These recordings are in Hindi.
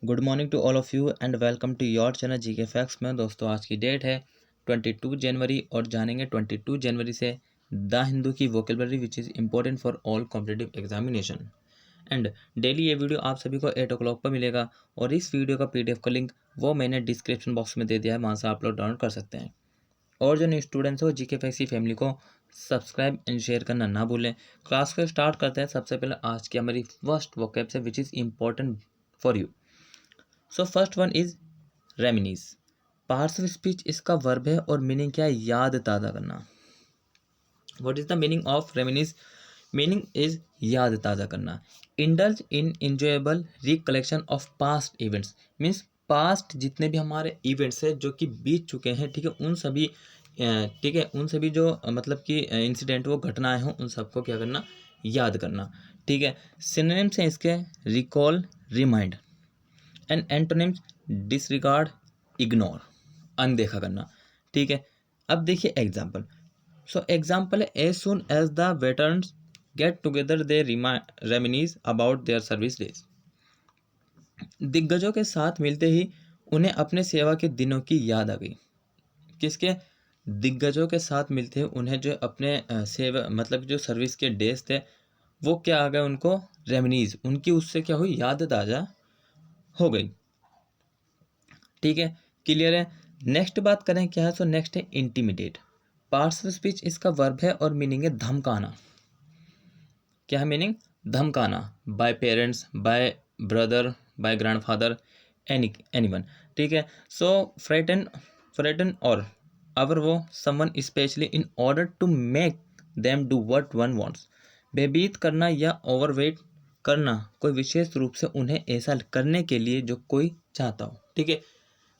Good morning to all of you and welcome to your channel GK facts में। दोस्तों आज की डेट है 22 जनवरी और जानेंगे 22 जनवरी से द हिंदू की vocabulary which is important for all competitive examination. And daily ये वीडियो आप सभी को 8 o'clock पर मिलेगा और इस वीडियो का PDF का लिंक वो मैंने डिस्क्रिप्शन बॉक्स में दे दिया है, वहाँ से आप लोग डाउनलोड कर सकते हैं। और जो न्यू स्टूडेंट्स हो जीके फैक्ट्स की फैमिली को सब्सक्राइब एंड शेयर करना ना भूलें। क्लास को स्टार्ट करते हैं। सबसे पहले आज की हमारी फर्स्ट वोकैब से which is important for you. So first one is reminisce. Parts of speech इसका वर्ब है और मीनिंग क्या है? याद ताज़ा करना। What is the meaning of reminisce? Meaning is याद ताज़ा करना। Indulge in enjoyable recollection of past events means past जितने भी हमारे इवेंट्स हैं जो कि बीत चुके हैं, ठीक है, उन सभी ठीक है, उन सभी जो मतलब कि इंसिडेंट वो घटनाएं हों उन सबको क्या करना? याद करना। ठीक है, सिनोनिम्स हैं इसके recall, remind and antonyms disregard, ignore, अनदेखा करना। ठीक है, अब देखिए एग्जाम्पल। सो एग्जाम्पल है as soon as the veterans get together they reminisce about their service days. दिग्गजों के साथ मिलते ही उन्हें अपने सेवा के दिनों की याद आ गई। किसके? दिग्गजों के साथ मिलते ही उन्हें जो अपने सेवा मतलब जो सर्विस के डेज थे वो क्या आ गए उनको? रेमिनीज, उनकी उससे क्या हुई? याद ताज़ा हो गई। ठीक है, क्लियर है। नेक्स्ट बात करें क्या है? सो नेक्स्ट है इंटिमिडेट। पार्ट्स ऑफ स्पीच इसका वर्ब है और मीनिंग है धमकाना। क्या है मीनिंग? धमकाना। By parents, by brother, by grandfather, anyone. ठीक है, सो फ्रेटन और overawe someone especially in order to make them do what one wants. भयभीत करना या ओवरवेट करना कोई विशेष रूप से उन्हें ऐसा करने के लिए जो कोई चाहता हो। ठीक है,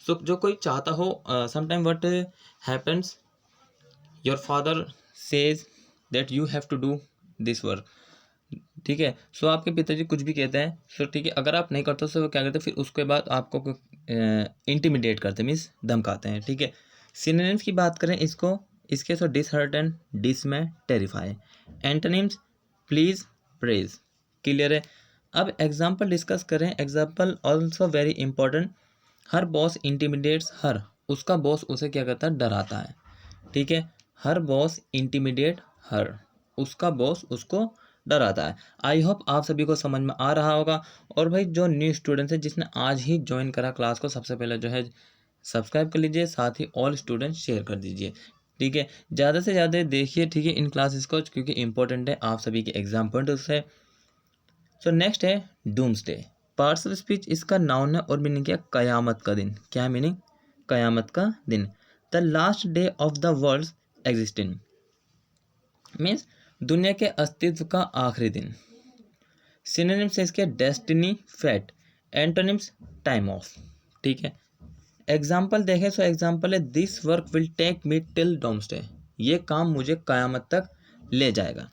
सो जो कोई चाहता हो, sometime what happens, your father says that you have to do this work. ठीक है, सो आपके पिताजी कुछ भी कहते हैं, सो ठीक है, अगर आप नहीं करते तो वो क्या करते हैं, फिर उसके बाद आपको इंटिमिडेट करते हैं, मीन्स धमकाते हैं। ठीक है, सिनोनिम्स की बात करें इसको, इसके so dishearten, dismay, terrify. Antonyms please, praise. Clear है। अब एग्जाम्पल डिस्कस करें। Example also very important. Her boss intimidates her, उसका बॉस उसे क्या करता है? डराता है। ठीक है, हर बॉस इंटिमिडेट हर, उसका बॉस उसको डराता है। आई होप आप सभी को समझ में आ रहा होगा। और भाई जो न्यू स्टूडेंट्स हैं जिसने आज ही ज्वाइन करा क्लास को, सबसे पहले जो है सब्सक्राइब कर लीजिए, साथ ही ऑल स्टूडेंट्स शेयर कर दीजिए। ठीक है, ज़्यादा से ज़्यादा देखिए, ठीक है, इन क्लासेस को, क्योंकि इंपॉर्टेंट है आप सभी के एग्जाम पॉइंट से। सो नेक्स्ट है डूम्सडे। पार्ट्स ऑफ स्पीच इसका नाउन है और मीनिंग क्या? कयामत का दिन। क्या मीनिंग? कयामत का दिन। The last day of the world existing means दुनिया के अस्तित्व का आखिरी दिन। सिनोनिम्स है इसके destiny, fate. Antonyms time off. ठीक है, एग्जाम्पल देखें। सो एग्जाम्पल है this work will take me till doomsday. ये काम मुझे कयामत तक ले जाएगा।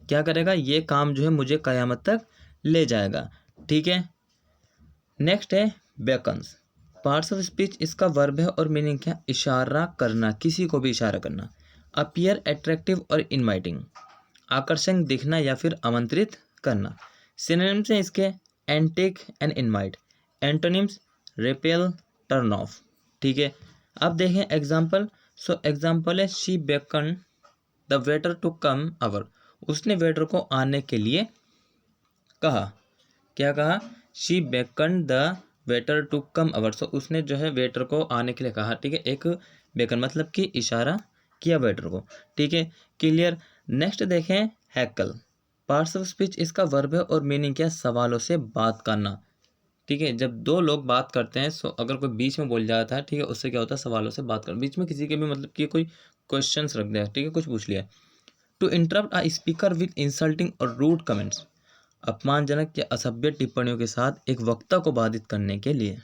क्या करेगा? ये काम जो है मुझे कयामत तक ले जाएगा। ठीक है, नेक्स्ट है बेकन्स। पार्ट्स ऑफ स्पीच इसका वर्ब है और मीनिंग क्या? इशारा करना, किसी को भी इशारा करना। अपीयर अट्रैक्टिव और इनवाइटिंग, आकर्षक दिखना या फिर आमंत्रित करना। सिनोनिम्स हैं इसके entice and invite. Antonyms repel, turn off. ठीक है, अब देखें एग्जाम्पल। सो एग्जाम्पल है she beckoned the waiter to come over. उसने वेटर को आने के लिए कहा। क्या कहा? She beckoned the waiter to come over. So उसने जो है वेटर को आने के लिए कहा। ठीक है, एक बेकन मतलब कि इशारा किया वेटर को। ठीक है, क्लियर। नेक्स्ट देखें हैकल। पार्ट्स ऑफ स्पीच इसका वर्ब है और मीनिंग क्या? सवालों से बात करना। ठीक है, जब दो लोग बात करते हैं, सो अगर कोई बीच में बोल जाता है, ठीक है, उससे क्या होता है? सवालों से बात कर, बीच में किसी के भी मतलब कि कोई क्वेश्चंस रख दिया, ठीक है, कुछ पूछ लिया। To interrupt a speaker with insulting और रूड कमेंट्स, अपमानजनक या असभ्य टिप्पणियों के साथ एक वक्ता को बाधित करने के लिए।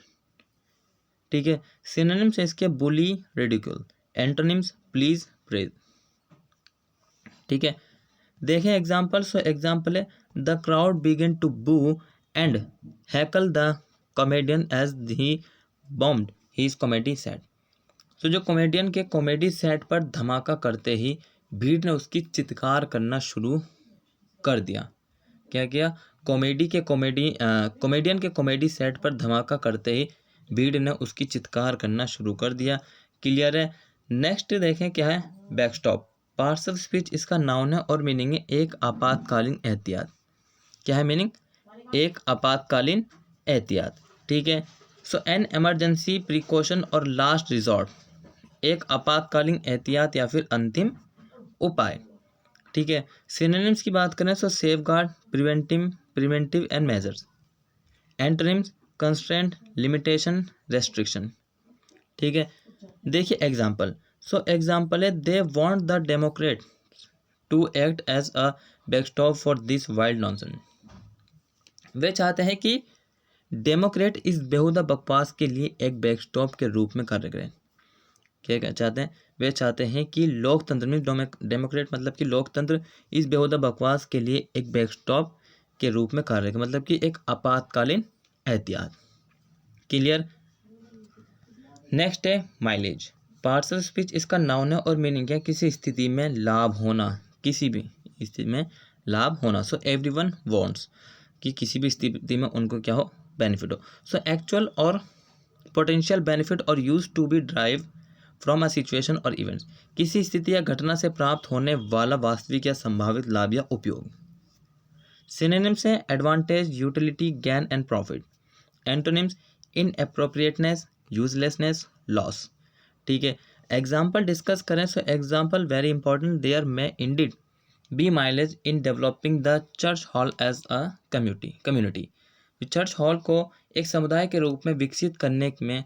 ठीक है, सिनोनिम्स है इसके bully, ridicule. Antonyms please, praise. ठीक है, देखें एग्जाम्पल। सो एग्जाम्पल है the crowd begin to boo and heckle the comedian as he bombed his comedy set. So जो कॉमेडियन के कॉमेडी सेट पर धमाका करते ही भीड़ ने उसकी चित्कार करना शुरू कर दिया। क्या किया? कॉमेडियन के कॉमेडी सेट पर धमाका करते ही भीड़ ने उसकी चित्कार करना शुरू कर दिया। क्लियर है। नेक्स्ट देखें क्या है, बैकस्टॉप। पार्ट्स ऑफ स्पीच इसका नाउन है और मीनिंग है एक आपातकालीन एहतियात। क्या है मीनिंग? एक आपातकालीन एहतियात। ठीक है। सो एन इमरजेंसी प्रिकॉशन और लास्ट रिजॉर्ट, एक आपातकालीन एहतियात या फिर अंतिम उपाय। ठीक है। सिनोनिम्स की बात करें तो safe guard, preventive and measures. Antonyms constraint, limitation, restriction. ठीक है। देखिए एग्जाम्पल। सो एग्जाम्पल है, they want the democrat to act as a backstop for this wild nonsense. वे चाहते हैं कि डेमोक्रेट इस बेहुदा बकवास के लिए एक बैकस्टॉप के रूप में कार्य करें। क्या चाहते हैं? वे चाहते हैं कि लोकतंत्र में, डेमोक्रेट मतलब कि लोकतंत्र इस बेहुदा बकवास के लिए एक बैकस्टॉप के रूप में कार्य करें, मतलब कि एक आपातकालीन एहतियात। क्लियर। नेक्स्ट है माइलेज। पार्ट्स ऑफ स्पीच इसका नाउन है और मीनिंग है किसी स्थिति में लाभ होना, किसी भी स्थिति में लाभ होना। सो एवरीवन वांट्स, कि किसी भी स्थिति में उनको क्या हो, बेनिफिट हो। सो एक्चुअल और पोटेंशियल बेनिफिट और use to be drive from a situation और इवेंट्स, किसी स्थिति या घटना से प्राप्त होने वाला वास्तविक या संभावित लाभ या उपयोग। सिनोनिम्स हैं advantage, utility, gain and profit. Antonyms inappropriateness, uselessness, loss. ठीक है। एग्जाम्पल डिस्कस करें so example very important, there may indeed be mileage in developing the church hall as a community. Church hall को एक समुदाय के रूप में विकसित करने में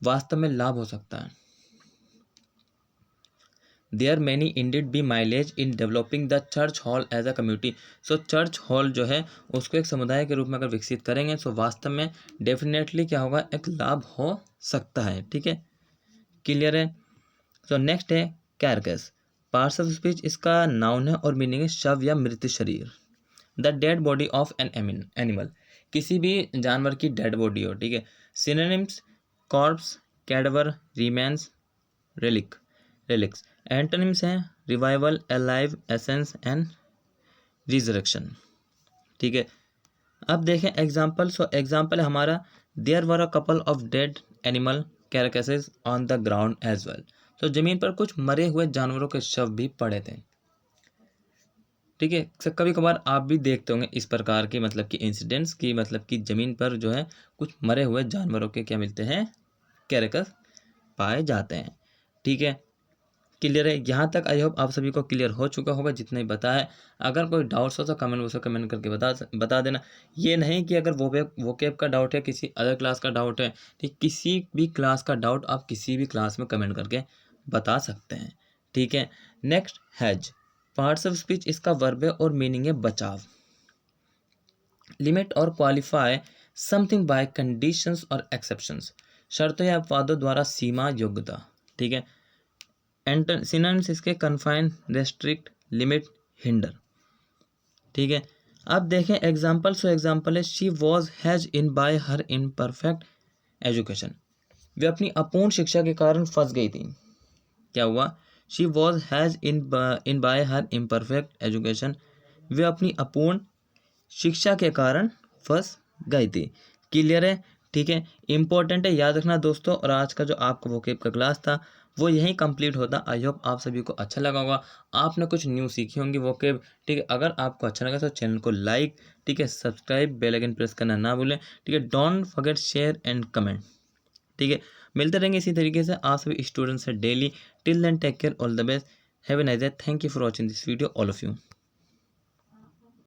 वास्तव में लाभ हो सकता है। There many indeed be mileage in developing the church hall as a community. So church hall जो है उसको एक समुदाय के रूप में अगर विकसित करेंगे तो वास्तव में डेफिनेटली क्या होगा, एक लाभ हो सकता है। ठीक है। क्लियर है। सो नेक्स्ट है कैरकस। पार्ट्स ऑफ स्पीच इसका नाउन है और मीनिंग है शव या मृत शरीर। The dead body of an animal, किसी भी जानवर की डेड बॉडी हो। ठीक है। Synonyms corpse, cadaver, remains, relics. Antonyms हैं revival, alive, essence and resurrection. ठीक है। अब देखें एग्जाम्पल। सो एग्जाम्पल है हमारा, there were a couple of dead animal carcasses on the ground as well. तो जमीन पर कुछ मरे हुए जानवरों के शव भी पड़े थे। ठीक है। कभी कभार आप भी देखते होंगे इस प्रकार के मतलब कि इंसिडेंट्स की, मतलब कि ज़मीन पर जो है कुछ मरे हुए जानवरों के क्या मिलते हैं, कैरेकस पाए जाते हैं। ठीक है। क्लियर है। यहाँ तक आई होप आप सभी को क्लियर हो चुका होगा जितना ही बताया। अगर कोई डाउट्स हो तो कमेंट करके बता देना। ये नहीं कि अगर वोकेब का डाउट है, किसी अदर क्लास का डाउट है, ठीक, किसी भी क्लास का डाउट आप किसी भी क्लास में कमेंट करके बता सकते हैं। ठीक है। Next has. Parts of speech इसका वर्ब है और मीनिंग है बचाव। लिमिट और क्वालिफाई समथिंग बाय कंडीशंस और एक्सेप्शंस, शर्तों या अपवादों द्वारा सीमा, योग्यता। ठीक है। सिनोनिम्स इसके कन्फाइन, रेस्ट्रिक्ट, लिमिट, हिंडर। ठीक है। अब देखें एग्जाम्पल। सो एग्जाम्पल है she was hazed in by her imperfect education. वे अपनी अपूर्ण शिक्षा के कारण फंस गई थी। क्या हुआ? She was hazed in by her imperfect education. वे अपनी अपूर्ण शिक्षा के कारण फंस गई थी। क्लियर है। ठीक है। इंपॉर्टेंट है, याद रखना दोस्तों। और आज का जो आपका वोकेब का क्लास था वो यहीं कंप्लीट होता। आई होप आप सभी को अच्छा लगा होगा, आपने कुछ न्यू सीखी होंगी वोकेब। ठीक है। अगर आपको अच्छा लगा तो चैनल को लाइक, ठीक है, सब्सक्राइब, बेल आइकन प्रेस करना ना भूलें। ठीक है। Don't forget share and comment. ठीक है। मिलते रहेंगे इसी तरीके से आप सभी स्टूडेंट्स से daily. Till then take care, all the best, have a nice day. Thank you for watching this video all of you.